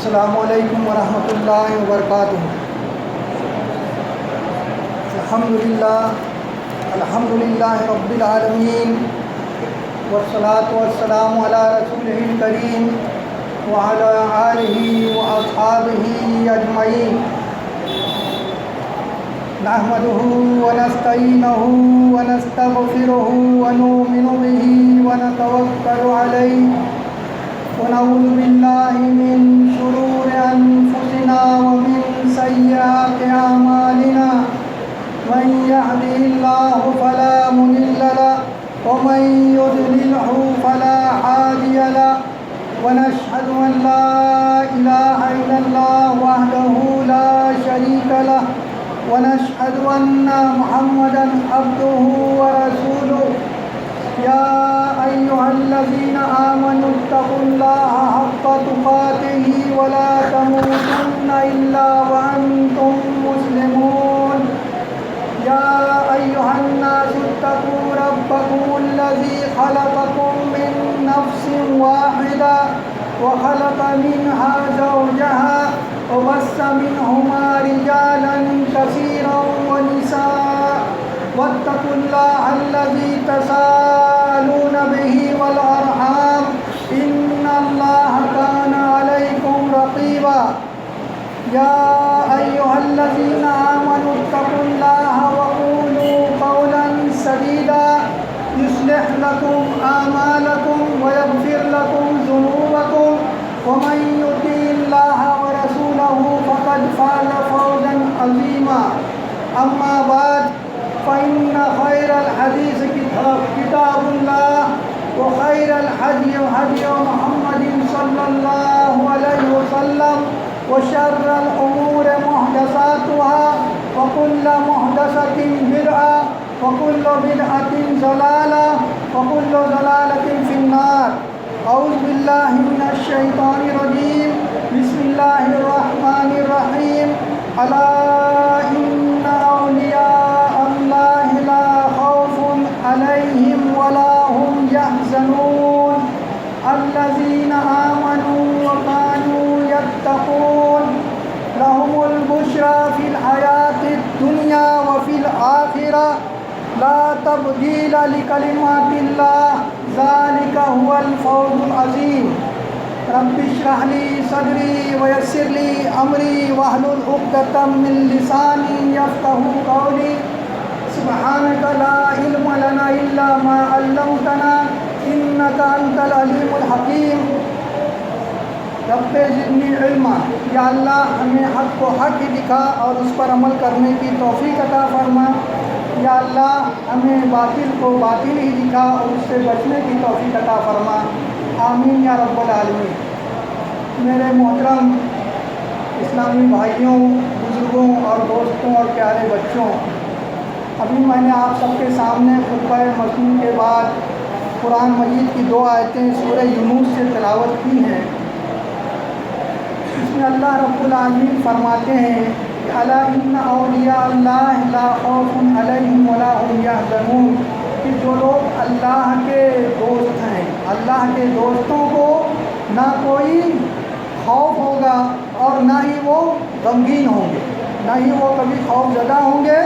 السلام علیکم ورحمۃ اللہ وبرکاتہ۔ الحمدللہ رب العالمین والصلاة والسلام علی رسولہ الکریم وعلی آلہ واصحابہ اجمعین۔ نحمدہ ونستعینہ ونستغفرہ ونؤمن بہ ونتوکل علیہ ونعوذ باللہ من شرور انفسنا ومن سیئات اعمالنا، من يهده الله فلا مضل له ومن يضلل فلا هادي له، ونشهد ان لا اله الا الله وحده لا شريك له، ونشهد ان محمدا عبده ورسوله۔ يا أيها الذين آمنوا اتقوا الله حق تقاته ولا تموتن إلا وأنتم مسلمون۔ يا أيها الناس اتقوا ربكم الذي خلقكم من نفس واحدة وخلق منها زوجها وبث منهما رجالا كثيرا ونساء، واتقوا الله الذي تساءلون به والأرحام إن الله كان عليكم رقيبا۔ يا أيها الذين آمنوا اتقوا الله وقولوا قولا سديدا يصلح لكم أعمالكم ويغفر لكم ذنوبكم، ومن يطع الله ورسوله فقد فاز فوزا عظيما۔ أما بعد، فإن خير الحديث كتاب الله، وخير الهدي هدي محمد صلى الله عليه وسلم، وشر الأمور محدثاتها، وكل محدثة بدعة، وكل بدعة ضلالة، وكل ضلالة في النار۔ أعوذ بالله من الشيطان الرجيم، بسم الله الرحمن الرحيم۔ ألا إن أولياء الله لا خوف عليهم ولا هم يحزنون، الذين آمنوا وكانوا يتقون، لهم البشرى في الحياة الدنيا وفي الآخرة، لا تبديل لكلمات الله، ذلك هو الفوز العظيم۔ رب اشرح لي صدري ويسر لي أمري واحلل عقدة من لساني يفقهوا قولي، سبحانك لا علم لنا إلا ما علمتنا إنك أنت العليم الحكيم۔ رب زدنی علما، یا اللہ ہمیں حق کو حق ہی دکھا اور اس پر عمل کرنے کی توفیق عطا فرما۔ یا اللہ ہمیں باطل کو باطل ہی دکھا اور اس سے بچنے کی توفیق عطا فرما، آمین یا رب العالمین۔ میرے محترم اسلامی بھائیوں، بزرگوں اور دوستوں اور پیارے بچوں، ابھی میں نے آپ سب کے سامنے خطبہ مصنون کے بعد قرآن مجید کی 2 آیتیں سورہ یونس سے تلاوت کی ہیں۔ اس میں اللہ رب العالمین فرماتے ہیں کہ الا ان اولیاء اللہ لا خوف علیہم ولا هم یحزنون، کہ جو لوگ اللہ کے دوست ہیں، اللہ کے دوستوں کو نہ کوئی خوف ہوگا اور نہ ہی وہ غمگین ہوں گے، نہ ہی وہ کبھی خوف زدہ ہوں گے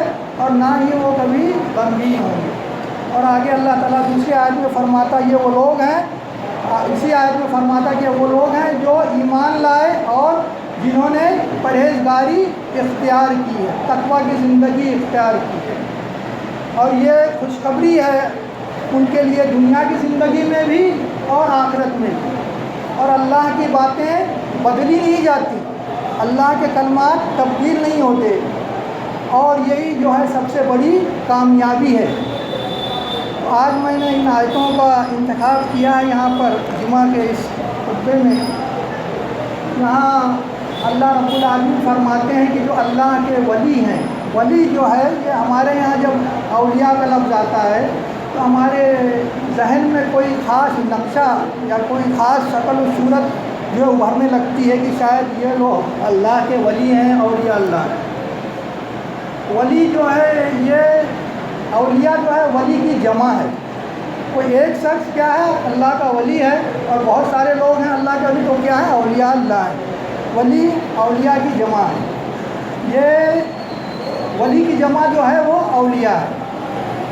اور نہ ہی وہ کبھی غمگین ہوں گے۔ اور آگے اللہ تعالیٰ دوسری آیت میں فرماتا یہ وہ لوگ ہیں، اسی آیت میں فرماتا کہ وہ لوگ ہیں جو ایمان لائے اور جنہوں نے پرہیزگاری اختیار کی ہے، تقویٰ کی زندگی اختیار کی ہے۔ اور یہ خوشخبری ہے ان کے لیے دنیا کی زندگی میں بھی اور آخرت میں بھی۔ اور اللہ کی باتیں بدلی نہیں جاتی، اللہ کے کلمات تبدیل نہیں ہوتے، اور یہی جو ہے سب سے بڑی کامیابی ہے۔ آج میں نے ان آیتوں کا انتخاب کیا ہے یہاں پر جمعہ کے اس خطبے میں۔ یہاں اللہ رب العالمین فرماتے ہیں کہ جو اللہ کے ولی ہیں، ولی جو ہے یہ ہمارے یہاں جب اولیاء کا لفظ آتا ہے تو ہمارے ذہن میں کوئی خاص نقشہ یا کوئی خاص شکل و صورت جو ابھرنے لگتی ہے کہ شاید یہ لوگ اللہ کے ولی ہیں، اولیاء اللہ ہیں۔ ولی جو ہے یہ اولیاء جو ہے ولی کی جمع ہے، کوئی ایک شخص کیا ہے اللہ کا ولی ہے اور بہت سارے لوگ ہیں اللہ کے ولی، تو کیا ہے اولیاء اللہ ہے۔ ولی اولیاء کی جمع ہے، یہ ولی کی جمع جو ہے وہ اولیاء ہے۔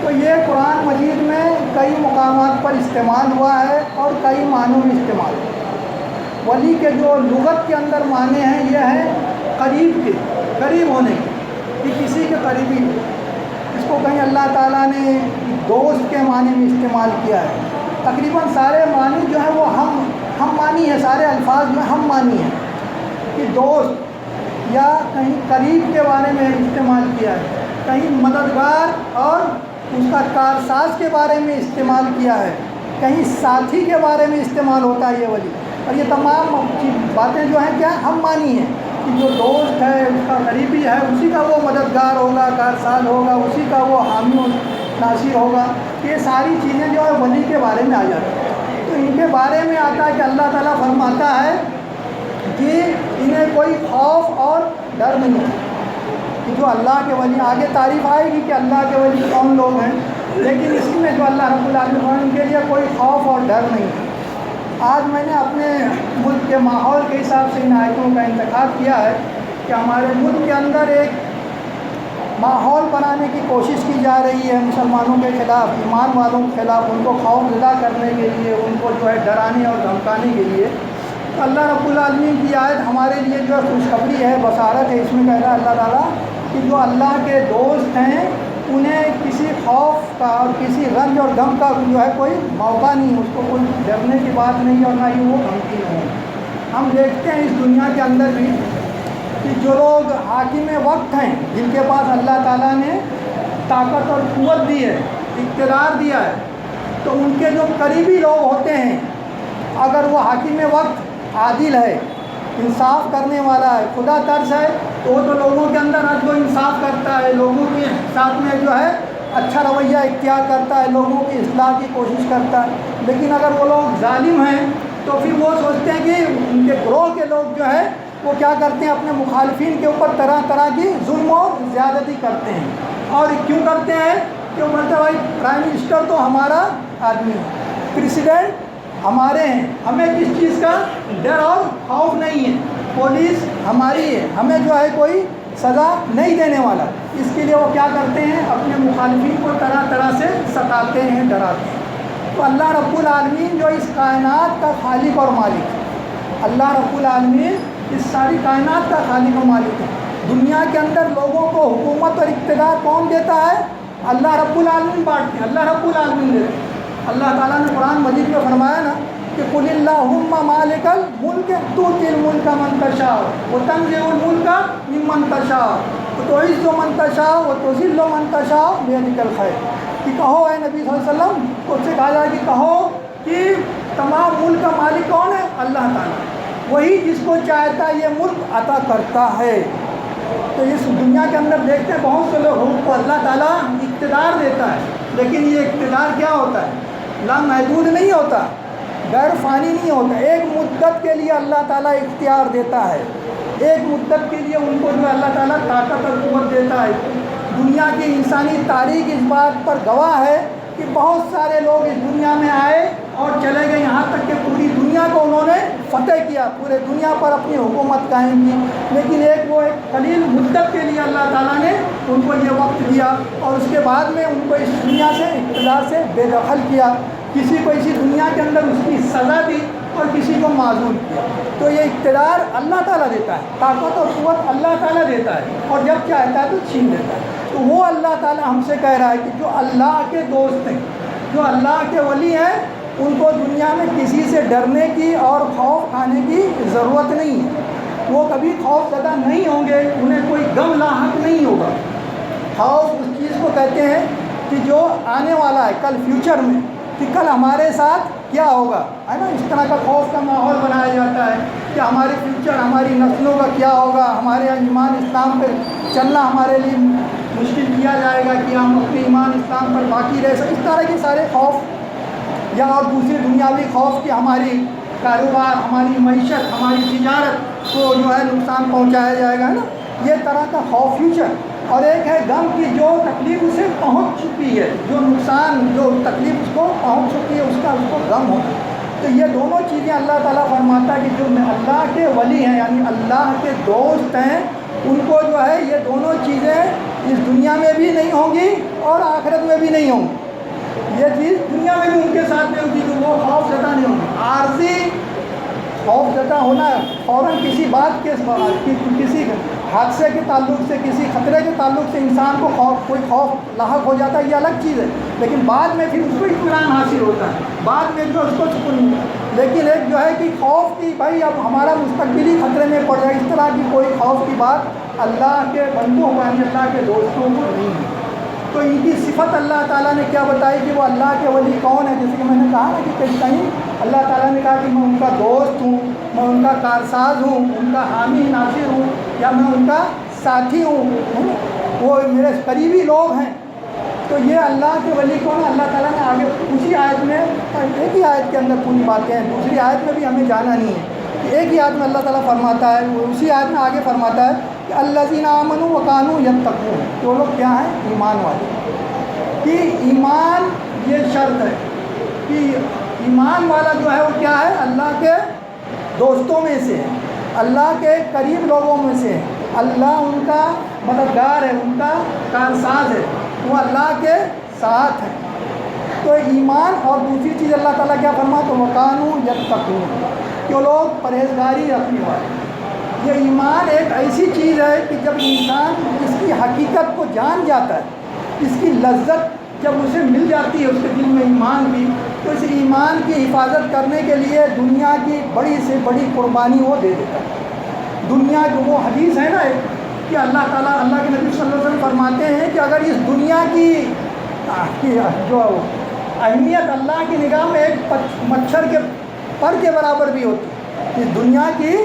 تو یہ قرآن مجید میں کئی مقامات پر استعمال ہوا ہے اور کئی معنوں میں استعمال ہوا ہے۔ ولی کے جو لغت کے اندر معنی ہیں یہ ہیں قریب کے، قریب ہونے کے، کہ کسی کے قریبی ہو۔ اس کو کہیں اللہ تعالیٰ نے دوست کے معنی میں استعمال کیا ہے۔ تقریباً سارے معنی جو ہیں وہ ہم معنی ہیں، سارے الفاظ جو ہیں ہم معنی ہیں، کہ دوست یا کہیں قریب کے بارے میں استعمال کیا ہے، کہیں مددگار اور اس کا کارساز کے بارے میں استعمال کیا ہے، کہیں ساتھی کے بارے میں استعمال ہوتا ہے یہ ولی۔ اور یہ تمام باتیں جو ہیں کیا ہم معنی ہیں، کہ جو دوست ہے اس کا قریبی ہے اسی کا وہ مددگار ہوگا، کارساز ہوگا، اسی کا وہ حامی و ناصر ہوگا۔ یہ ساری چیزیں جو ہے ولی کے بارے میں آ جاتی ہیں۔ تو ان کے بارے میں آتا ہے کہ اللہ تعالیٰ فرماتا ہے کہ انہیں کوئی خوف اور ڈر نہیں ہے، کہ جو اللہ کے ولی، آگے تعریف آئے گی کہ اللہ کے ولی کون لوگ ہیں، لیکن اسی میں جو اللہ رب العالمین ان کے لیے کوئی خوف اور ڈر نہیں ہے۔ آج میں نے اپنے ملک کے ماحول کے حساب سے ان آیتوں کا انتخاب کیا ہے کہ ہمارے ملک کے اندر ایک ماحول بنانے کی کوشش کی جا رہی ہے مسلمانوں کے خلاف، ایمان والوں کے خلاف، ان کو خوف زدہ کرنے کے لیے، ان کو جو ہے ڈرانے اور دھمکانے کے لیے۔ تو اللہ رب العالمین کی آیت ہمارے لیے جو ہے خوشخبری ہے، بشارت ہے۔ اس میں کہہ رہا ہے اللہ تعالیٰ کہ جو اللہ کے دوست ہیں انہیں کسی خوف کا اور کسی رنج اور غم کا جو ہے کوئی موقع نہیں، اس کو کوئی ڈرنے کی بات نہیں اور نہ ہی وہ غمگین ہوں۔ ہم دیکھتے ہیں اس دنیا کے اندر بھی کہ جو لوگ حاکم وقت ہیں، جن کے پاس اللہ تعالیٰ نے طاقت اور قوت دی ہے، اقتدار دیا ہے، تو ان کے جو قریبی لوگ ہوتے ہیں، اگر وہ حاکم وقت عادل ہے، انصاف کرنے والا ہے، خدا ترس ہے، تو وہ تو لوگوں کے اندر عدل و انصاف کرتا ہے، لوگوں کے ساتھ میں جو ہے اچھا رویہ اختیار کرتا ہے، لوگوں کی اصلاح کی کوشش کرتا ہے۔ لیکن اگر وہ لوگ ظالم ہیں تو پھر وہ سوچتے ہیں کہ ان کے گروہ کے لوگ جو ہے وہ کیا کرتے ہیں، اپنے مخالفین کے اوپر طرح طرح کی ظلم و زیادتی کرتے ہیں۔ اور کیوں کرتے ہیں؟ کہ وہ بولتے ہیں بھائی پرائم منسٹر تو ہمارا آدمی ہے، پریسیڈنٹ ہمارے ہیں، ہمیں کس چیز کا ڈر اور خوف نہیں ہے، پولیس ہماری ہے، ہمیں جو ہے کوئی سزا نہیں دینے والا۔ اس کے لیے وہ کیا کرتے ہیں، اپنے مخالفین کو طرح طرح سے ستاتے ہیں، ڈراتے ہیں۔ تو اللہ رب العالمین جو اس کائنات کا خالق اور مالک ہے، اللہ رب العالمین اس ساری کائنات کا خالق و مالک ہے۔ دنیا کے اندر لوگوں کو حکومت اور اقتدار کون دیتا ہے؟ اللہ رب العالمین بانٹتے ہیں، اللہ رب العالمین دیتے ہیں۔ اللہ تعالیٰ نے قرآن مجید میں فرمایا نا کہ قل اللہم مالک الملک تؤتی الملک من تشاء وتنزع الملک ممن تشاء وتعز من تشاء وتذل من تشاء بیدک الخیر، کہ کہو اے نبی صلی اللہ علیہ وسلم، اس سے کہا جائے کہ کہو کہ تمام ملک کا مالک کون ہے؟ اللہ تعالیٰ، وہی جس کو چاہتا ہے یہ ملک عطا کرتا ہے۔ تو اس دنیا کے اندر دیکھتے ہیں بہت سے لوگوں کو اللہ تعالیٰ اقتدار دیتا ہے، لیکن یہ اقتدار کیا ہوتا ہے؟ لامحدود نہیں ہوتا، غیر فانی نہیں ہوتا۔ ایک مدت کے لیے اللہ تعالیٰ اختیار دیتا ہے، ایک مدت کے لیے ان کو جو اللہ تعالیٰ طاقت اور قوت دیتا ہے۔ دنیا کی انسانی تاریخ اس بات پر گواہ ہے کہ بہت سارے لوگ اس دنیا میں آئے اور چلے گئے، یہاں تک کہ پوری دنیا کو انہوں نے فتح کیا، پورے دنیا پر اپنی حکومت قائم کی، لیکن ایک قلیل مدت کے لیے اللہ تعالیٰ نے ان کو یہ وقت دیا اور اس کے بعد میں ان کو اس دنیا سے اقتدار سے بے دخل کیا، کسی کو اسی دنیا کے اندر اس کی سزا دی اور کسی کو معزول کیا۔ تو یہ اقتدار اللہ تعالیٰ دیتا ہے، طاقت اور قوت اللہ تعالیٰ دیتا ہے، اور جب چاہتا ہے تو چھین لیتا ہے۔ تو وہ اللہ تعالیٰ ہم سے کہہ رہا ہے کہ جو اللہ کے دوست ہیں، جو اللہ کے ولی ہیں، ان کو دنیا میں کسی سے ڈرنے کی اور خوف کھانے کی ضرورت نہیں ہے۔ وہ کبھی خوف زدہ نہیں ہوں گے، انہیں کوئی غم لاحق نہیں ہوگا۔ خوف اس چیز کو کہتے ہیں کہ جو آنے والا ہے کل، فیوچر میں، کہ کل ہمارے ساتھ کیا ہوگا، ہے نا؟ اس طرح کا خوف کا ماحول بنایا جاتا ہے کہ ہمارے فیوچر، ہماری نسلوں کا کیا ہوگا، ہمارے ایمان اسلام پہ چلنا ہمارے لیے مشکل کیا جائے گا کہ ہم اپنے ایمان اسلام پر باقی رہ سکیں۔ اس طرح کے سارے خوف، یا اور دوسری دنیاوی خوف کہ ہماری کاروبار، ہماری معیشت، ہماری تجارت کو جو ہے نقصان پہنچایا جائے گا نا، یہ طرح کا خوف فیوچر۔ اور ایک ہے غم کی جو تکلیف اسے پہنچ چکی ہے، جو نقصان، جو تکلیف اس کو پہنچ چکی ہے، اس کا اس کو غم ہوتا ہے۔ تو یہ دونوں چیزیں اللہ تعالیٰ فرماتا ہے کہ جو اللہ کے ولی ہیں یعنی اللہ کے دوست ہیں ان کو جو ہے یہ دونوں چیزیں اس دنیا میں بھی نہیں ہوں گی اور آخرت میں بھی نہیں ہوں گی۔ یہ چیز دنیا میں بھی ان کے ساتھ نہیں ہوگی کہ وہ خوف زدہ نہیں ہوں گی۔ عارضی خوف زدہ ہونا فوراً کسی بات کے کسی حادثے کے تعلق سے کسی خطرے کے تعلق سے انسان کو کوئی خوف لاحق ہو جاتا ہے، یہ الگ چیز ہے، لیکن بعد میں پھر اس کو اطمینان حاصل ہوتا ہے، بعد میں جو اس کو سکون ملتا ہے۔ لیکن ایک جو ہے کہ خوف کی بھائی اب ہمارا مستقبل ہی خطرے میں پڑ جائے، اس طرح کی کوئی خوف کی بات اللہ کے بندوں کو یعنی اللہ کے دوستوں کو نہیں ہے۔ تو ان کی صفت اللہ تعالیٰ نے کیا بتائی کہ وہ اللہ کے ولی کون ہے؟ جیسے کہ میں نے کہا نا کہ کہیں اللہ تعالیٰ نے کہا کہ میں ان کا دوست ہوں، میں ان کا کارساز ہوں، ان کا حامی ناصر ہوں، یا میں ان کا ساتھی ہوں، وہ میرے قریبی لوگ ہیں۔ تو یہ اللہ کے ولی کون ہے؟ اللہ تعالیٰ نے آگے اسی آیت میں، ایک ہی آیت کے اندر پوری باتیں ہیں، دوسری آیت میں بھی ہمیں جانا نہیں ہے کہ ایک ہی آیت میں اللہ تعالیٰ فرماتا ہے، اسی آیت میں آگے فرماتا ہے کہ الذین آمنوا وکانوا یتقون، وہ لوگ کیا ہیں؟ ایمان والے۔ کہ ایمان یہ شرط ہے کہ ایمان والا جو ہے وہ کیا ہے؟ اللہ کے دوستوں میں سے ہے، اللہ کے قریب لوگوں میں سے ہے، اللہ ان کا مددگار ہے، ان کا کارساز ہے، وہ اللہ کے ساتھ ہے۔ تو ایمان اور دوسری چیز اللہ تعالیٰ کیا فرماتا ہے؟ وکانوا یتقون، کہ وہ لوگ پرہیزگاری رکھنے والے۔ یہ ایمان ایک ایسی چیز ہے کہ جب انسان اس کی حقیقت کو جان جاتا ہے، اس کی لذت جب اسے مل جاتی ہے اس کے دل میں ایمان کی، تو اس ایمان کی حفاظت کرنے کے لیے دنیا کی بڑی سے بڑی قربانی وہ دے دیتا ہے۔ دنیا جو وہ حدیث ہے نا کہ اللہ تعالیٰ، اللہ کے نبی صلی اللہ علیہ وسلم فرماتے ہیں کہ اگر اس دنیا کی جو اہمیت اللہ کی نگاہ میں ایک مچھر کے پر کے برابر بھی ہوتی، اس دنیا کی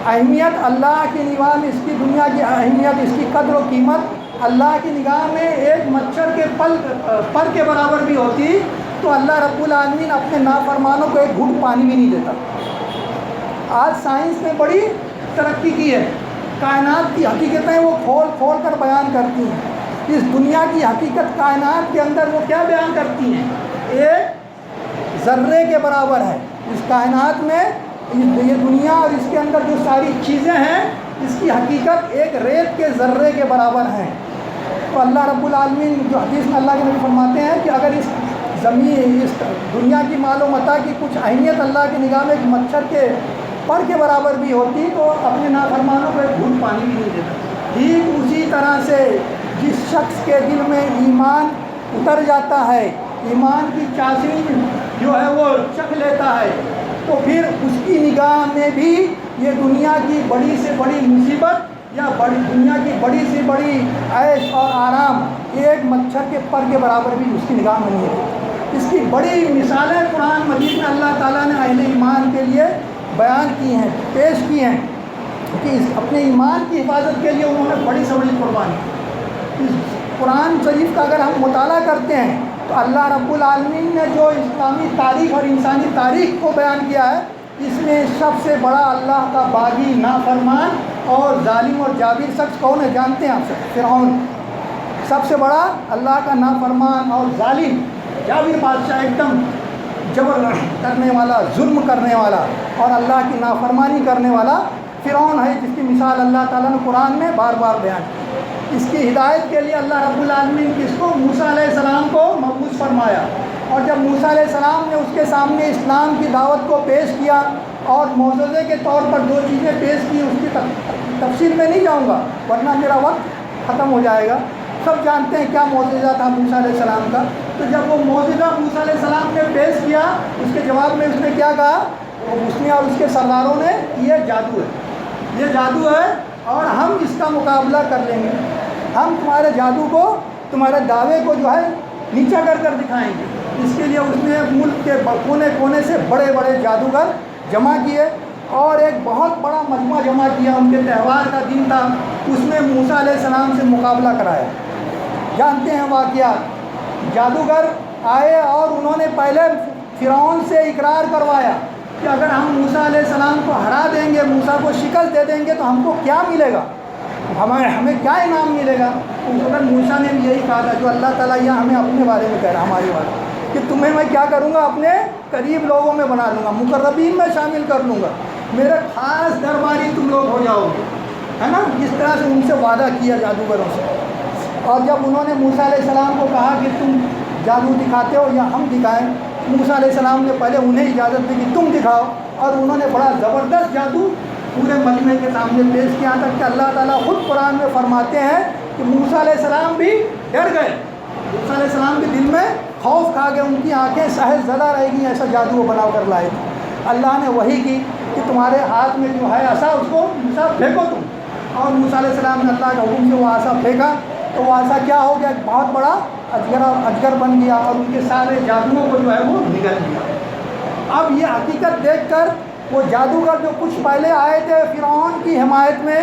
اہمیت اللہ کی نگاہ میں، اس کی دنیا کی اہمیت، اس کی قدر و قیمت اللہ کی نگاہ میں ایک مچھر کے پر کے برابر بھی ہوتی، تو اللہ رب العالمین اپنے نافرمانوں کو ایک گھٹ پانی بھی نہیں دیتا۔ آج سائنس نے بڑی ترقی کی ہے، کائنات کی حقیقتیں وہ کھول کھول کر بیان کرتی ہیں۔ اس دنیا کی حقیقت کائنات کے اندر وہ کیا بیان کرتی ہیں؟ ایک ذرے کے برابر ہے اس کائنات میں، یہ دنیا اور اس کے اندر جو ساری چیزیں ہیں اس کی حقیقت ایک ریت کے ذرے کے برابر ہیں۔ تو اللہ رب العالمین جو حدیث میں اللہ کے نبی فرماتے ہیں کہ اگر اس زمین، اس دنیا کی مال و متاع کی کچھ اہمیت اللہ کی نگاہ میں ایک مچھر کے پر کے برابر بھی ہوتی تو اپنے نافرمانوں کو ایک گھونٹ پانی بھی نہیں دیتا۔ ٹھیک اسی طرح سے جس شخص کے دل میں ایمان اتر جاتا ہے، ایمان کی چاشنی جو ہے وہ چکھ لیتا ہے، تو پھر اس کی نگاہ میں بھی یہ دنیا کی بڑی سے بڑی مصیبت یا دنیا کی بڑی سے بڑی عیش اور آرام ایک مچھر کے پر کے برابر بھی اس کی نگاہ میں نہیں ہے۔ اس کی بڑی مثالیں قرآن مجید میں اللہ تعالیٰ نے اہل ایمان کے لیے بیان کی ہیں، پیش کی ہیں کہ اپنے ایمان کی حفاظت کے لیے انہوں نے بڑی سے بڑی قربانی کی۔ اس قرآن شریف کا اگر ہم مطالعہ کرتے ہیں تو اللہ رب العالمین نے جو اسلامی تاریخ اور انسانی تاریخ کو بیان کیا ہے، اس میں سب سے بڑا اللہ کا باغی، نافرمان اور ظالم اور جابر شخص کون ہے جانتے ہیں آپ سے؟ فرعون۔ سب سے بڑا اللہ کا نافرمان اور ظالم جابر بادشاہ، ایک دم جبر کرنے والا، ظلم کرنے والا اور اللہ کی نافرمانی کرنے والا فرعون ہے، جس کی مثال اللہ تعالیٰ نے قرآن میں بار بار بیان کی۔ اس کی ہدایت کے لیے اللہ رب العالمین کس کو؟ موسیٰ علیہ السلام کو مبعوث فرمایا، اور جب موسیٰ علیہ السلام نے اس کے سامنے اسلام کی دعوت کو پیش کیا اور معجزے کے طور پر دو چیزیں پیش کی، اس کی تفصیل میں نہیں جاؤں گا ورنہ میرا وقت ختم ہو جائے گا۔ سب جانتے ہیں کیا معجزہ تھا موسیٰ علیہ السلام کا۔ تو جب وہ معجزہ موسیٰ علیہ السلام نے پیش کیا، اس کے جواب میں اس نے کیا کہا؟ اس نے اور اس کے سرداروں نے، یہ جادو ہے، یہ جادو ہے اور ہم اس کا مقابلہ کر لیں گے، ہم تمہارے جادو کو، تمہارے دعوے کو جو ہے نیچا کر دکھائیں گے۔ اس کے لیے اس نے ملک کے کونے کونے سے بڑے بڑے جادوگر جمع کیے اور ایک بہت بڑا مجمع جمع کیا، ان کے تہوار کا دن تھا، اس میں موسیٰ علیہ السلام سے مقابلہ کرایا۔ جانتے ہیں واقعات، جادوگر آئے اور انہوں نے پہلے فرعون سے اقرار کروایا کہ اگر ہم موسیٰ علیہ السلام کو ہرا دیں گے، موسیٰ کو شکست دے دیں گے تو ہم کو کیا ملے گا، ہمیں کیا انعام ملے گا۔ اس وقت موسیٰ نے بھی یہی کہا تھا جو اللہ تعالیٰ یہاں ہمیں اپنے بارے میں کہہ رہا، ہمارے بارے میں کہ تمہیں میں کیا کروں گا، اپنے قریب لوگوں میں بنا لوں گا، مقربین میں شامل کر لوں گا، میرے خاص درباری تم لوگ ہو جاؤ گے، ہے نا. جس طرح سے ان سے وعدہ کیا جادوگروں سے. اور جب انہوں نے موسیٰ علیہ السلام کو کہا کہ تم جادو دکھاتے ہو یا ہم دکھائیں، موسیٰ علیہ السلام نے پہلے انہیں اجازت دی کہ تم دکھاؤ، اور انہوں نے بڑا زبردست جادو پورے مجمع کے سامنے پیش کیا تک کہ اللہ تعالیٰ خود قرآن میں فرماتے ہیں کہ موسیٰ علیہ السلام بھی ڈر گئے، موسیٰ علیہ السلام کے دل میں خوف کھا گئے، ان کی آنکھیں سہل زدہ رہ گئی، ایسا جادو وہ بنا کر لائے تھے. اللہ نے وحی کی کہ تمہارے ہاتھ میں جو ہے عصا، اس کو موسیٰ پھینکو تم. اور موسیٰ علیہ السلام نے اللہ کے حکم سے وہ عصا پھینکا تو وہ عصا کیا ہو گیا، ایک بہت بڑا اجگر بن گیا اور ان کے سارے جادوؤں کو جو ہے وہ نگل لیا. اب یہ حقیقت دیکھ کر وہ جادوگر جو کچھ پہلے آئے تھے فرعون کی حمایت میں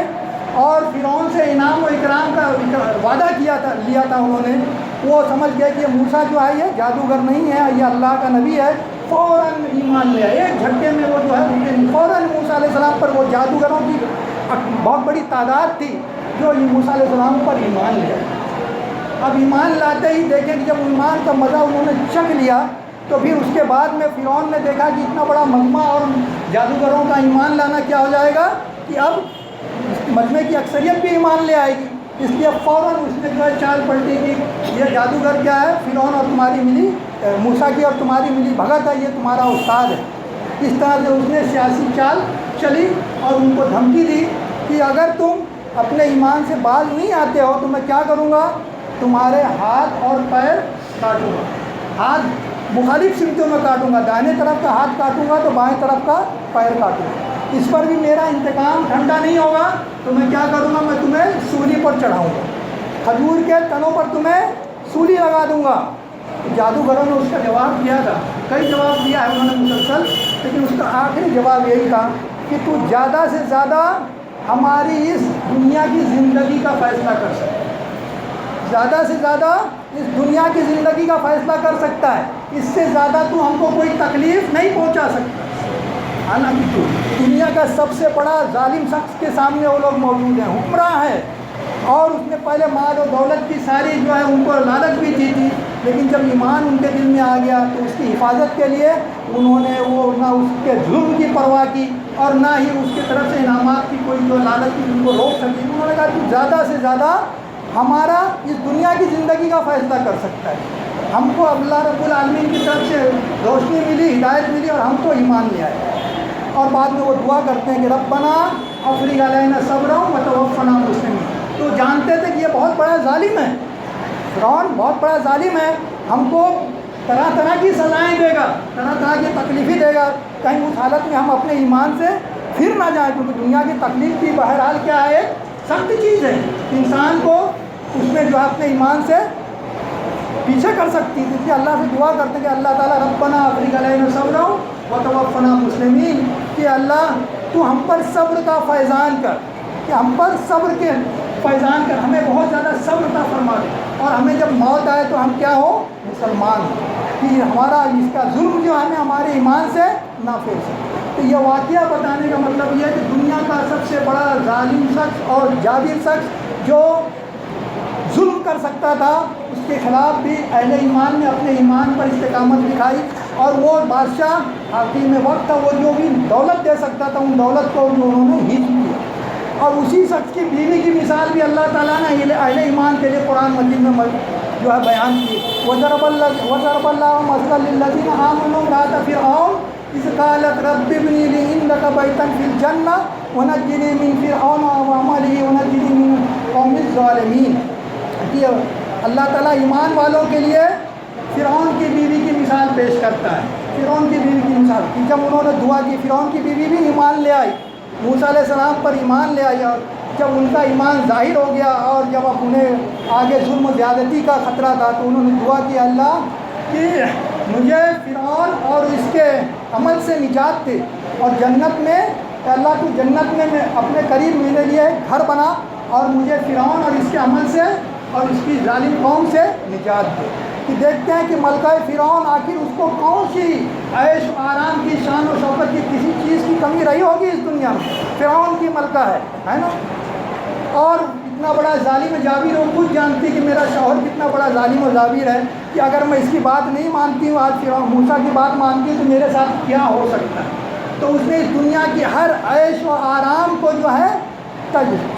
اور فرعون سے انعام و اکرام کا وعدہ لیا تھا انہوں نے، وہ سمجھ گئے کہ موسیٰ جو ہے یہ جادوگر نہیں ہے، یہ اللہ کا نبی ہے. فوراً ایمان لے آئے، ایک جھٹکے میں وہ جو ہے فوراً موسیٰ علیہ السلام پر، وہ جادوگروں کی بہت بڑی تعداد تھی جو موسیٰ علیہ السلام پر ایمان لے آئے. اب ایمان لاتے ہی دیکھیں کہ جب ایمان کا مزہ انہوں نے چکھ لیا تو پھر اس کے بعد میں فرعون نے دیکھا کہ اتنا بڑا مجمع اور جادوگروں کا ایمان لانا کیا ہو جائے گا کہ اب مجمع کی اکثریت بھی ایمان لے آئے گی. اس لیے فوراً اس نے جو ہے چال پلٹی کی، یہ جادوگر کیا ہے، فرعون اور تمہاری ملی موسیٰ کی اور تمہاری ملی بھگت ہے، یہ تمہارا استاد ہے. اس طرح سے اس نے سیاسی چال چلی اور ان کو دھمکی دی کہ اگر تم اپنے ایمان سے باز نہیں آتے ہو تو میں کیا کروں گا، تمہارے ہاتھ اور پیر کاٹوں گا. ہاتھ مخالف سمتوں میں کاٹوں گا، دائیں طرف کا ہاتھ کاٹوں گا تو بائیں طرف کا پیر کاٹوں گا. اس پر بھی میرا انتقام ٹھنڈا نہیں ہوگا تو میں کیا کروں گا، میں تمہیں سولی پر چڑھاؤں گا، کھجور کے تنوں پر تمہیں سولی لگا دوں گا. جادوگروں نے اس کا جواب دیا تھا، کئی جواب دیا ہے انہوں نے مسلسل، لیکن اس کا آخری جواب یہی تھا کہ تو زیادہ سے زیادہ ہماری اس دنیا کی زندگی کا فیصلہ کر سکتا ہے، زیادہ سے زیادہ اس دنیا کی زندگی کا فیصلہ کر سکتا ہے، اس سے زیادہ تو ہم کو کوئی تکلیف نہیں پہنچا سکتا. حالانکہ تو دنیا کا سب سے بڑا ظالم شخص کے سامنے وہ لوگ موجود ہیں، حکمراں ہے، اور اس نے پہلے مال و دولت کی ساری جو ہے ان کو لالچ بھی دی تھی، لیکن جب ایمان ان کے دل میں آ گیا تو اس کی حفاظت کے لیے انہوں نے وہ نہ اس کے ظلم کی پرواہ کی اور نہ ہی اس کی طرف سے انعامات کی کوئی جو لالچ کی ان کو روک سکی. انہوں نے کہا کہ زیادہ سے زیادہ ہمارا اس دنیا کی زندگی کا فیصلہ کر سکتا ہے، ہم کو اللہ رب العالمین کی طرف سے روشنی ملی، ہدایت ملی اور ہم تو ایمان لے آئے. اور بعد میں وہ دعا کرتے ہیں کہ ربنا افرغ علینا صبرا وتوفنا مسلمین. تو جانتے تھے کہ یہ بہت بڑا ظالم ہے، فرعون بہت بڑا ظالم ہے، ہم کو طرح طرح کی سزائیں دے گا، طرح طرح کی تکلیفیں دے گا، کہیں اس حالت میں ہم اپنے ایمان سے پھر نہ جائیں، کیونکہ دنیا کی تکلیف بھی بہرحال کیا ہے، ایک سخت چیز ہے، انسان کو اس میں جو ہے اپنے ایمان سے پیچھے کر سکتی ہے. اس لیے اللہ سے دعا کرتے ہیں کہ اللہ تعالیٰ ربنا افرغ علینا صبرا وتوفنا مسلمین، کہ اللہ تو ہم پر صبر کا فیضان کر، کہ ہم پر صبر کے فیضان کر، ہمیں بہت زیادہ صبر کا فرما دے، اور ہمیں جب موت آئے تو ہم کیا ہو، مسلمان ہوں، کہ ہمارا اس کا ظلم جو ہمیں ہمارے ایمان سے نہ پھیر سکے. تو یہ واقعہ بتانے کا مطلب یہ ہے کہ دنیا کا سب سے بڑا ظالم شخص اور جابر شخص جو ظلم کر سکتا تھا، اس کے خلاف بھی اہل ایمان نے اپنے ایمان پر استقامت دکھائی، اور وہ بادشاہ حاکم وقت تھا، وہ جو بھی دولت دے سکتا تھا ان دولت کو انہوں نے ہیچ کیا. اور اسی شخص کی بیوی کی مثال بھی اللہ تعالیٰ نے اہل ایمان کے لیے قرآن مجید میں جو ہے بیان کی. وَضَرَبَ اللَّهُ مَثَلًا لِّلَّذِينَ آمَنُوا امْرَأَتَ فِرْعَوْنَ إِذْ قَالَتْ رَبِّ ابْنِ لِي عِندَكَ بَيْتًا فِي الْجَنَّةِ وَنَجِّنِي مِن فِرْعَوْنَ وَعَمَلِهِ وَنَجِّنِي مِن الْقَوْمِ الظَّالِمِينَ. کہ اللہ تعالیٰ ایمان والوں کے لیے فرعون کی بیوی کی مثال پیش کرتا ہے. فرعون کی بیوی کی مثال کہ جب انہوں نے دعا کی، فرعون کی بیوی بھی ایمان لے آئی، موسیٰ علیہ السلام پر ایمان لے آئی، اور جب ان کا ایمان ظاہر ہو گیا اور جب اب انہیں آگے ظلم و زیادتی کا خطرہ تھا تو انہوں نے دعا کی، اللہ کہ مجھے فرعون اور اس کے عمل سے نجات دے، اور جنت میں اللہ تو جنت میں اپنے قریب میرے لیے گھر بنا، اور مجھے فرعون اور اس کے عمل سے اور اس کی ظالم قوم سے نجات دے. کہ دیکھتے ہیں کہ ملکہ فرعون آخر اس کو کون سی عیش و آرام کی، شان و شوکت کی کسی چیز کی کمی رہی ہوگی اس دنیا میں، فرعون کی ملکہ ہے نا، اور کتنا بڑا ظالم جابر وہ خود جانتی کہ میرا شوہر کتنا بڑا ظالم و جابر ہے، کہ اگر میں اس کی بات نہیں مانتی ہوں، آج موسیٰ کی بات مانتی ہوں، تو میرے ساتھ کیا ہو سکتا ہے۔ تو اس نے اس دنیا کی ہر عیش و آرام کو جو ہے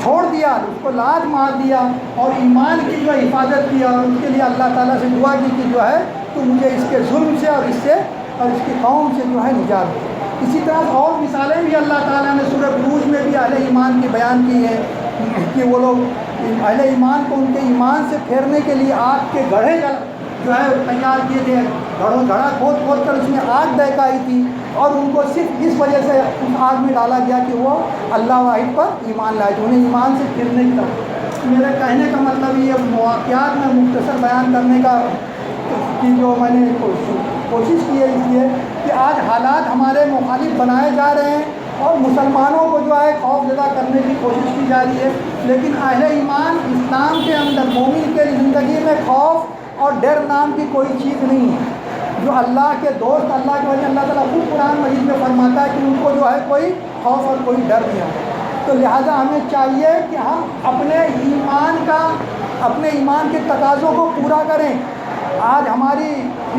چھوڑ دیا، اس کو لات مار دیا اور ایمان کی جو حفاظت کی، اور اس کے لیے اللہ تعالیٰ سے دعا کی کہ جو ہے تو مجھے اس کے ظلم سے اور اس کی قوم سے جو ہے نجات دے۔ اسی طرح اور مثالیں بھی اللہ تعالیٰ نے سورہ بروج میں بھی اہل ایمان کی بیان کی ہے کہ وہ لوگ اہل ایمان کو ان کے ایمان سے پھیرنے کے لیے آگ کے گڑھے جو ہے تیار کیے تھے، گھڑا کھود کر اس میں آگ دہکائی تھی، اور ان کو صرف اس وجہ سے اس آگ میں ڈالا گیا کہ وہ اللہ واحد پر ایمان لائے تھے، انہیں ایمان سے پھرنے کی طرف۔ میرے کہنے کا مطلب یہ واقعات میں مختصر بیان کرنے کا کی جو میں نے کوشش کی ہے، اس لیے کہ آج حالات ہمارے مخالف بنائے جا رہے ہیں اور مسلمانوں کو جو ہے خوف زدہ کرنے کی کوشش کی جا رہی ہے، لیکن اہل ایمان اسلام کے اندر مومن کے زندگی میں خوف اور ڈر نام کی کوئی چیز نہیں ہے۔ جو اللہ کے دوست، اللہ کے وجہ اللہ تعالیٰ خود قرآن مجید میں فرماتا ہے کہ ان کو جو ہے کوئی خوف اور کوئی ڈر نہیں ہے۔ تو لہٰذا ہمیں چاہیے کہ ہم اپنے ایمان کے تقاضوں کو پورا کریں۔ آج ہماری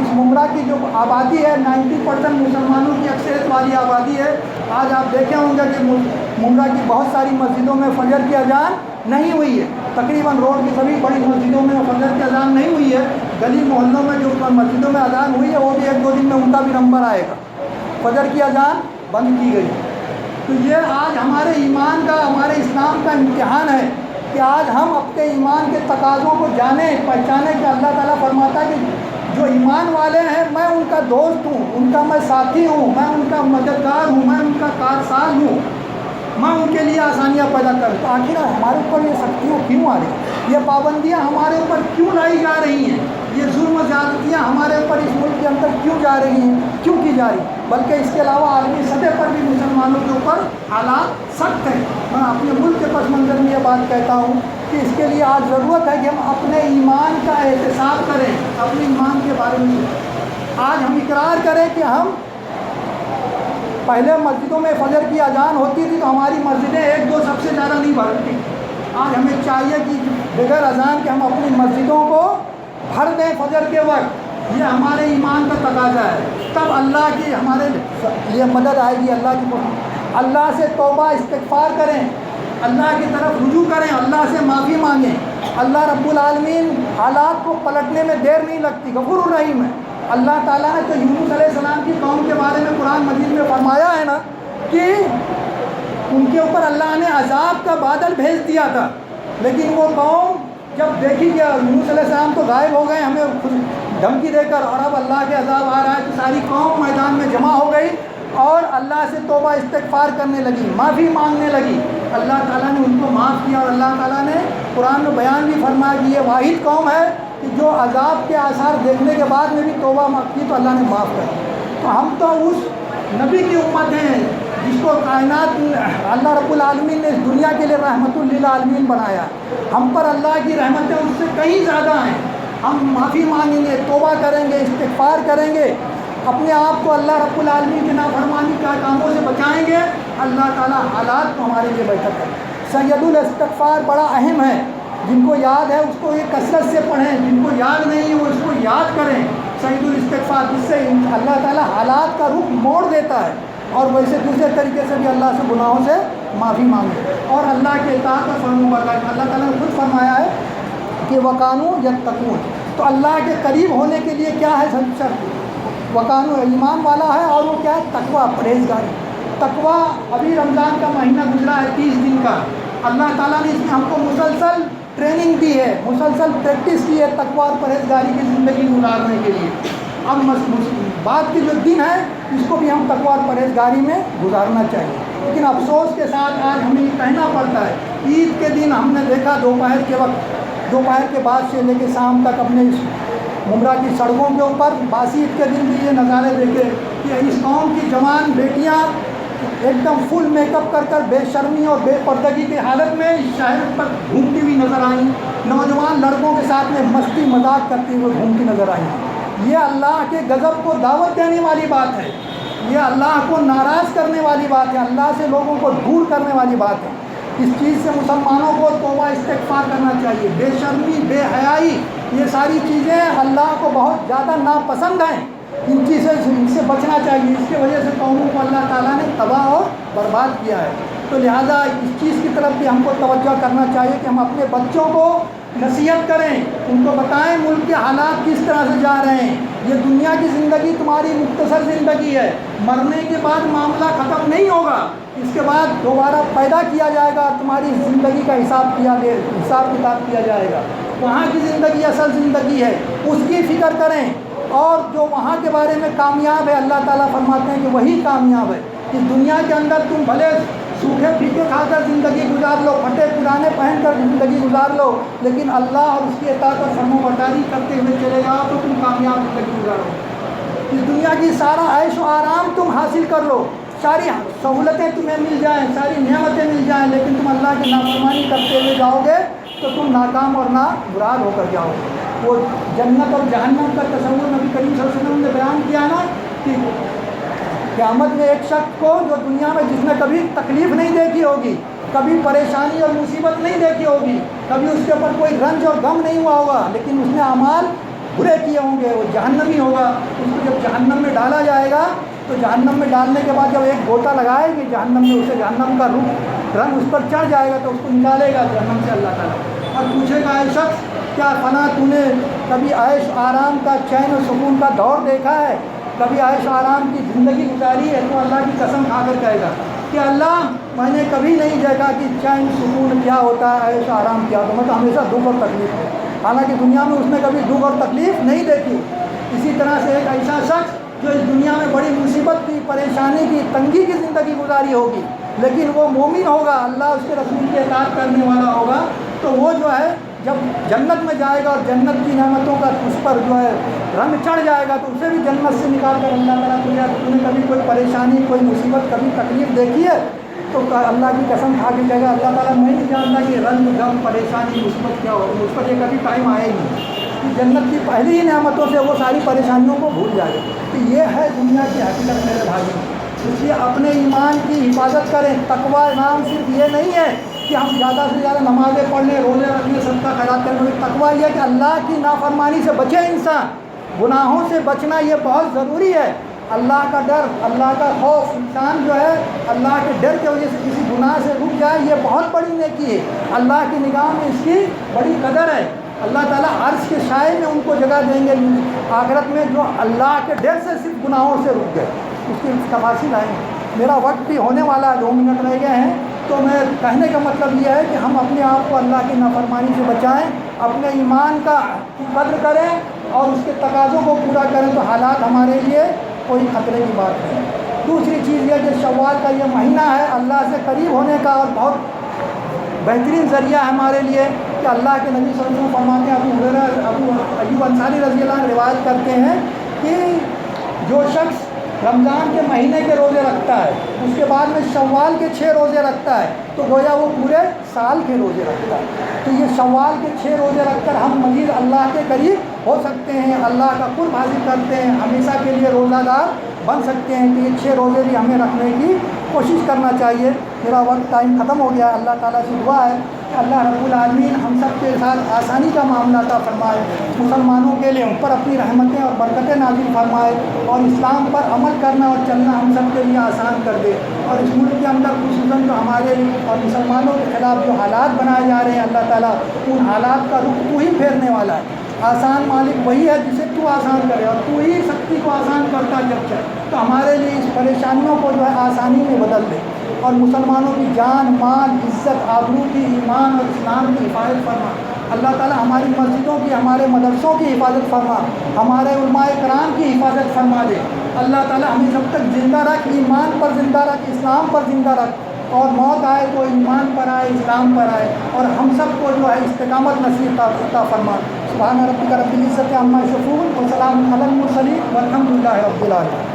اس ممرہ کی جو آبادی ہے 90% مسلمانوں کی اکثریت والی آبادی ہے۔ آج آپ دیکھے ہوں گے کہ ممرہ کی بہت ساری مسجدوں میں فجر کی اذان نہیں ہوئی ہے، تقریباً روڈ کی سبھی بڑی مسجدوں میں فجر کی اذان نہیں ہوئی ہے۔ گلی محلوں میں جو مسجدوں میں اذان ہوئی ہے وہ بھی 1-2 دن میں ان کا بھی نمبر آئے گا، فجر کی اذان بند کی گئی۔ تو یہ آج ہمارے ایمان کا، ہمارے اسلام کا امتحان ہے کہ آج ہم اپنے ایمان کے تقاضوں کو جانیں، پہچانیں کہ اللہ تعالیٰ فرماتا ہے کہ جو ایمان والے ہیں میں ان کا دوست ہوں، ان کا میں ساتھی ہوں، میں ان کا مددگار ہوں، میں ان کا کارساز ہوں، میں ان کے لیے آسانیاں پیدا کروں۔ تو آخر ہمارے اوپر یہ سختیاں کیوں آ رہی ہیں؟ یہ پابندیاں ہمارے اوپر کیوں لائی جا رہی ہیں؟ یہ ظلم و زیادتیاں ہمارے اوپر اس ملک کے اندر کیوں جا رہی ہیں، کیوں کی جا رہی ہیں؟ بلکہ اس کے علاوہ عالمی سطح پر بھی مسلمانوں کے اوپر حالات سخت ہیں۔ میں اپنے ملک کے پس منظر میں یہ بات کہتا ہوں کہ اس کے لیے آج ضرورت ہے کہ ہم اپنے ایمان کا احتساب کریں، اپنے ایمان کے بارے میں آج ہم اقرار کریں کہ ہم پہلے مسجدوں میں فجر کی اذان ہوتی تھی تو ہماری مسجدیں 1-2 سب سے زیادہ نہیں بھرتی۔ آج ہمیں چاہیے کہ بغیر اذان کے ہم اپنی مسجدوں کو بھر دیں فجر کے وقت۔ یہ ہمارے ایمان کا تقاضا ہے، تب اللہ کی ہمارے یہ مدد آئے گی۔ اللہ سے توبہ استغفار کریں، اللہ کی طرف رجوع کریں، اللہ سے معافی مانگیں۔ اللہ رب العالمین حالات کو پلٹنے میں دیر نہیں لگتی، غفور الرحیم ہے۔ اللہ تعالیٰ نے تو یونس علیہ السلام کی قوم کے بارے میں قرآن مجید میں فرمایا ہے نا کہ ان کے اوپر اللہ نے عذاب کا بادل بھیج دیا تھا، لیکن وہ قوم جب دیکھی کہ یونس علیہ السلام تو غائب ہو گئے ہمیں دھمکی دے کر، اور اب اللہ کے عذاب آ رہا ہے، تو ساری قوم میدان میں جمع ہو گئی اور اللہ سے توبہ استغفار کرنے لگی، معافی مانگنے لگی۔ اللہ تعالیٰ نے ان کو معاف کیا، اور اللہ تعالیٰ نے قرآن میں بیان بھی فرمایا کہ یہ واحد قوم ہے کہ جو عذاب کے آثار دیکھنے کے بعد میں بھی توبہ کی تو اللہ نے معاف کر دیا۔ تو ہم تو اس نبی کی امت ہیں جس کو کائنات اللہ رب العالمین نے اس دنیا کے لیے رحمت للعالمین بنایا۔ ہم پر اللہ کی رحمتیں اس سے کہیں زیادہ ہیں۔ ہم معافی مانگیں گے، توبہ کریں گے، استغفار کریں گے، اپنے آپ کو اللہ رب العالمین کے نافرمانی کا کاموں سے بچائیں گے، اللہ تعالیٰ حالات کو ہمارے لیے بہتر کریں۔ سید الاستغفار بڑا اہم ہے، جن کو یاد ہے اس کو یہ کثرت سے پڑھیں، جن کو یاد نہیں ہے وہ اس کو یاد کریں۔ سید الاستغفار، جس سے اللہ تعالیٰ حالات کا رخ موڑ دیتا ہے، اور ویسے دوسرے طریقے سے بھی اللہ سے گناہوں سے معافی مانگے اور اللہ کے اطاعت اور فرمان برداری۔ اللہ تعالیٰ نے خود فرمایا ہے کہ وَقَانُوا يَتَّقُونَ، تو اللہ کے قریب ہونے کے لیے کیا ہے شرط؟ وَقَانُوا ایمان والا ہے، اور وہ کیا ہے؟ تقویٰ، پرہیزگاری۔ تقویٰ، ابھی رمضان کا مہینہ گزرا ہے 30 دن کا، اللہ تعالیٰ نے اس میں ہم کو مسلسل ٹریننگ دی ہے، مسلسل پریکٹس کی ہے تقویٰ اور پرہیزگاری کی زندگی گزارنے کے لیے۔ اب بعد کے جو دن ہے اس کو بھی ہم تقویٰ اور پرہیزگاری میں گزارنا چاہیے، لیکن افسوس کے ساتھ آج ہمیں یہ کہنا پڑتا ہے۔ عید کے دن ہم نے دیکھا دوپہر کے وقت، دوپہر کے بعد سے لے کے شام تک اپنے اس ممرہ کی سڑکوں کے اوپر باسی عید کے دن بھی یہ نظارے دیکھے کہ اس قوم کی جوان بیٹیاں ایک دم فل میک اپ کر بے شرمی اور بے پردگی کی حالت میں شہر پر گھومتی ہوئی نظر آئیں، نوجوان لڑکوں کے ساتھ میں مستی مذاق کرتی ہوئے گھومتی نظر آئیں۔ یہ اللہ کے غضب کو دعوت دینے والی بات ہے، یہ اللہ کو ناراض کرنے والی بات ہے، اللہ سے لوگوں کو دور کرنے والی بات ہے۔ اس چیز سے مسلمانوں کو توبہ استغفار کرنا چاہیے۔ بے شرمی، بے حیائی، یہ ساری چیزیں اللہ کو بہت زیادہ ناپسند ہیں، ان سے بچنا چاہیے۔ اس کی وجہ سے قوموں کو اللہ تعالیٰ نے تباہ اور برباد کیا ہے۔ تو لہٰذا اس چیز کی طرف بھی ہم کو توجہ کرنا چاہیے کہ ہم اپنے بچوں کو نصیحت کریں، ان کو بتائیں ملک کے حالات کس طرح سے جا رہے ہیں۔ یہ دنیا کی زندگی تمہاری مختصر زندگی ہے، مرنے کے بعد معاملہ ختم نہیں ہوگا، اس کے بعد دوبارہ پیدا کیا جائے گا اور تمہاری زندگی کا حساب کتاب کیا جائے گا۔ وہاں کی زندگی اصل زندگی ہے، اس کی فکر کریں، اور جو وہاں کے بارے میں کامیاب ہے اللہ تعالیٰ فرماتے ہیں کہ وہی کامیاب ہے۔ اس دنیا کے اندر تم بھلے سوکھے پھیکے کھا کر زندگی گزار لو، پھٹے پرانے پہن کر زندگی گزار لو، لیکن اللہ اور اس کی اطاعت اور فرما برداری کرتے ہوئے چلے جاؤ تو تم کامیاب زندگی گزارو۔ اس دنیا کی سارا عیش و آرام تم حاصل کر لو، ساری سہولتیں تمہیں مل جائیں، ساری نعمتیں مل جائیں، لیکن تم اللہ کی نافرمانی کرتے ہوئے جاؤ گے تو تم ناکام اور نامراد ہو کر جاؤ گے۔ وہ جنت اور جہنم کا تصور نبی کریم صلی اللہ علیہ وسلم نے بیان کیا نا کہ قیامت میں ایک شخص کو جو دنیا میں جس نے کبھی تکلیف نہیں دیکھی ہوگی، کبھی پریشانی اور مصیبت نہیں دیکھی ہوگی، کبھی اس کے اوپر کوئی رنج اور غم نہیں ہوا ہوگا، لیکن اس نے اعمال برے کیے ہوں گے، وہ جہنمی ہوگا۔ اس کو جب جہنم میں ڈالا جائے گا تو جہنم میں ڈالنے کے بعد جب ایک گوتا لگائے گی جہنم میں، اسے جہنم کا رنگ اس پر چڑھ جائے گا تو اس کو نکالے گا جہنم سے اللہ تعالیٰ اور پوچھے گا اے شخص کیا فلاں تو نے کبھی عیش آرام کا، چین و سکون کا دور دیکھا ہے، کبھی عیش آرام کی زندگی گزاری ہے؟ تو اللہ کی قسم کھا کر کہے گا کہ اللہ میں نے کبھی نہیں دیکھا کہ چین سکون کیا ہوتا ہے، عیش آرام کیا ہوتا ہے، میں تو ہمیشہ دکھ اور تکلیف ہے۔ حالانکہ دنیا میں اس نے کبھی دکھ اور تکلیف نہیں دیکھی۔ اسی طرح سے ایک ایسا شخص جو اس دنیا میں بڑی مصیبت کی، پریشانی کی، تنگی کی زندگی گزاری ہوگی، لیکن وہ مومن ہوگا، اللہ اس کے رسول کی اطاعت کرنے والا ہوگا، تو وہ جو ہے جب جنت میں جائے گا اور جنت کی نعمتوں کا اس پر جو ہے رنگ چڑھ جائے گا تو اسے بھی جنت سے نکال کر اللہ تعالیٰ تو نے کبھی کوئی پریشانی، کوئی مصیبت، کبھی تکلیف دیکھی ہے؟ تو اللہ کی قسم کھا کے کہے گا اللہ تعالیٰ میں نہیں جانتا کہ رنگ، غم، پریشانی، مصیبت کیا ہو، اس پر یہ کبھی ٹائم آئے گی۔ جنت کی پہلی ہی نعمتوں سے وہ ساری پریشانیوں کو بھول جائے۔ تو یہ ہے دنیا کی حقیقت میرے بھائی۔ اس لیے اپنے ایمان کی حفاظت کریں۔ تقویٰ نام صرف یہ نہیں ہے کہ ہم زیادہ سے زیادہ نمازیں پڑھ لیں، روزے رکھ لیں، صدقہ خیرات کریں۔ تقویٰ یہ کہ اللہ کی نافرمانی سے بچے انسان، گناہوں سے بچنا یہ بہت ضروری ہے۔ اللہ کا ڈر، اللہ کا خوف، انسان جو ہے اللہ کے ڈر کی وجہ سے کسی گناہ سے رک جائے، یہ بہت بڑی نیکی ہے۔ اللہ کی نگاہ میں اس کی بڑی قدر ہے۔ اللہ تعالیٰ عرش کے سائے میں ان کو جگہ دیں گے آخرت میں جو اللہ کے ڈر سے صرف گناہوں سے رک گئے۔ اس کی تفاصیل آئیں گے۔ میرا وقت بھی ہونے والا ہے، 2 منٹ رہ گئے ہیں، تو میں کہنے کا مطلب یہ ہے کہ ہم اپنے آپ کو اللہ کی نافرمانی سے بچائیں، اپنے ایمان کا قدر کریں اور اس کے تقاضوں کو پورا کریں تو حالات ہمارے لیے کوئی خطرے کی بات نہیں۔ دوسری چیز یہ کہ شوال کا یہ مہینہ ہے اللہ سے قریب ہونے کا اور بہت بہترین ذریعہ ہے ہمارے لیے کہ اللہ کے نبی صلی اللہ علیہ وسلم فرماتے ہیں، ابو ایوب انصاری رضی اللہ عنہ روایت کرتے ہیں کہ جو شخص رمضان کے مہینے کے روزے رکھتا ہے، اس کے بعد میں شوال کے 6 روزے رکھتا ہے، تو گویا وہ پورے سال کے روزے رکھتا ہے۔ تو یہ شوال کے 6 روزے رکھ کر ہم مزید اللہ کے قریب ہو سکتے ہیں، اللہ کا قرب حاصل کرتے ہیں، ہمیشہ کے لیے روزہ دار بن سکتے ہیں۔ تو یہ 6 روزے بھی ہمیں رکھنے کی کوشش کرنا چاہیے۔ میرا وقت ٹائم ختم ہو گیا۔ اللہ تعالیٰ سے دعا ہے کہ اللہ رب العالمین ہم سب کے ساتھ آسانی کا معاملہ عطا فرمائے، مسلمانوں کے لیے ان پر اپنی رحمتیں اور برکتیں نازل فرمائے، اور اسلام پر عمل کرنا اور چلنا ہم سب کے لیے آسان کر دے۔ اور اس ملک کے اندر خصوصاً جو ہمارے اور مسلمانوں کے خلاف جو حالات بنائے جا رہے ہیں، اللہ تعالیٰ ان حالات کا رخ تو ہی پھیرنے والا ہے۔ آسان مالک وہی ہے جسے تو آسان کرے، اور تو ہی سختی کو آسان کرتا جب چاہے، تو ہمارے لیے اس پریشانیوں کو جو ہے آسانی میں بدل دے، اور مسلمانوں کی جان، مال، عزت، آبرو کی، ایمان اور اسلام کی حفاظت فرما۔ اللہ تعالیٰ ہماری مسجدوں کی، ہمارے مدرسوں کی حفاظت فرما، ہمارے علماء کرام کی حفاظت فرما دے۔ اللہ تعالیٰ ہمیں جب تک زندہ رکھ، ایمان پر زندہ رکھ، اسلام پر زندہ رکھ، اور موت آئے تو ایمان پر آئے، اسلام پر آئے، اور ہم سب کو جو ہے استقامت نصیب عطا فرما۔ سبحان ربک رب العزت عما یصفون وسلام علی المرسلین والحمد للہ رب العالمین۔